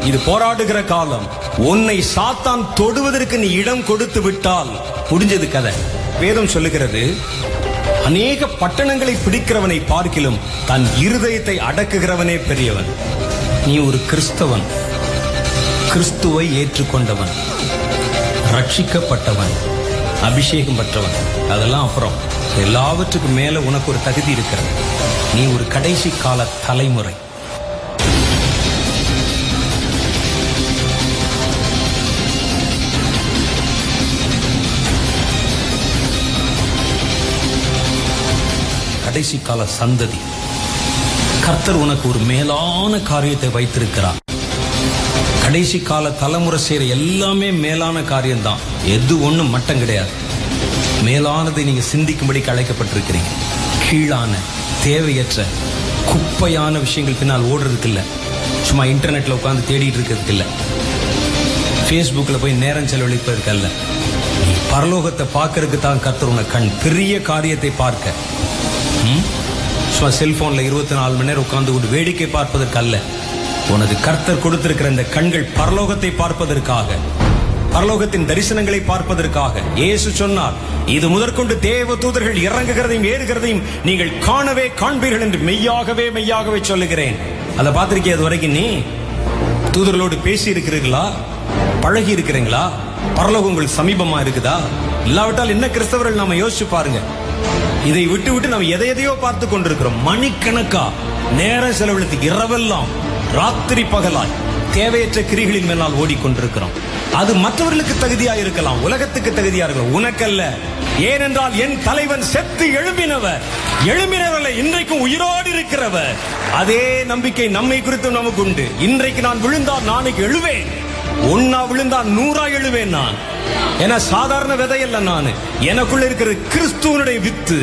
இது போராடுகிற காலம். உன்னை சாத்தான் தொடுவதற்கு நீ இடம் கொடுத்து விட்டால் முடிஞ்சது கதை. வேதம் சொல்லுகிறது, அநேக பட்டணங்களை பிடிக்கிறவனை பார்க்கிலும் தன் இருதயத்தை அடக்குகிறவனே பெரியவன். நீ ஒரு கிறிஸ்தவன், கிறிஸ்துவை ஏற்றுக்கொண்டவன், ரட்சிக்கப்பட்டவன், அபிஷேகம் பெற்றவன். அதெல்லாம் அப்புறம். எல்லாவற்றுக்கும் மேல உனக்கு ஒரு தகுதி இருக்கிறது. நீ ஒரு கடைசி கால தலைமுறை. கடைசி கால சந்ததி. கர்த்தர் உனக்கு ஒரு மேலான காரியத்தை வைத்திருக்கிறார். கடைசி கால தலைமுறை செய்யற எல்லாமே மேலான காரியம்தான். எது ஒண்ணும் மட்டம் கிடையாது. மேலானதை நீங்க சிந்திக்கும்படி அழைக்கப்பட்டிருக்கிறீங்க. கீழான, தேவையற்ற, குப்பையான விஷயங்கள் பின்னால் ஓடுறதுக்கு இல்ல. சும்மா இன்டர்நெட்ல உட்கார்ந்து தேடிட்டு இருக்கிறதுக்கு இல்ல. பேஸ்புக்ல போய் நேரம் செலவழிப்பதற்கு அல்ல. நீ பரலோகத்தை பார்க்கறதுக்கு தான் கர்த்தர் உனக்கு கண். பெரிய காரியத்தை பார்க்க. சும்மா செல்போன்ல 24 மணி நேரம் உட்கார்ந்து கொண்டு வேடிக்கை பார்ப்பதற்கு அல்ல. உனது கர்த்தர் கொடுத்திருக்கிற இந்த கண்கள் பரலோகத்தை பார்ப்பதற்காக, பரலோகத்தின் தரிசனங்களை பார்ப்பதற்காக. இயேசு சொன்னார், இது முதற்கொண்டு தேவ தூதர்கள் இறங்குகிறதையும் ஏறுகிறதையும் நீங்கள் காணவே காண்பீர்கள் என்று மெய்யாகவே மெய்யாகவே சொல்லுகிறேன். அதை பார்த்திருக்கே? அது வரைக்கும் நீ தூதர்களோடு பேசி இருக்கிறீர்களா? பழகி இருக்கிறீங்களா? பரலோகம் உங்களுக்கு சமீபமா இருக்குதா? இல்லாவிட்டால் என்ன கிறிஸ்தவர்கள் நாம யோசிச்சு பாருங்க. இதை விட்டு விட்டு நம்ம எதையோ பார்த்து கொண்டிருக்கிறோம். மணிக்கணக்கா நேரம் செலவழித்து இரவெல்லாம் ராத்திரி பகலாய் தேவையற்ற கிரிகளின் மேலால் ஓடிக்கொண்டிருக்கிறோம். அது மற்றவர்களுக்கு தகுதியா இருக்கலாம், உலகத்துக்கு தகுதியா இருக்கலாம், உனக்கல்ல. ஏனென்றால் என் தலைவன் செத்து எழும்பினவர், எழும்பினவர்களை இன்றைக்கும் உயிரோடு இருக்கிறவர். அதே நம்பிக்கை நம்மை குறித்து நமக்கு உண்டு. இன்றைக்கு நான் விழுந்தால் நாளைக்கு எழுவேன், ஒன்னா விழுந்தா 100 எழுவேன் நான். ஏன்னா சாதாரண விதை அல்ல நான். எனக்குள்ள இருக்கிற கிறிஸ்துவனுடைய வித்து.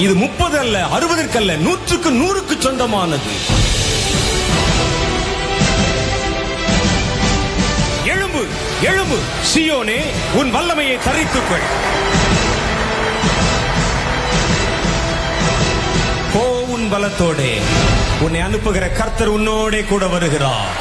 இது 30 அல்ல, 60 அல்ல, 100க்கு 100க்கு சொந்தமானது. எழும்பு, எழும்பு சீயோனே, உன் வல்லமையை தரித்துக்கொள். போ உன் பலத்தோடே. உன்னை அனுப்புகிற கர்த்தர் உன்னோடே கூட வருகிறார்.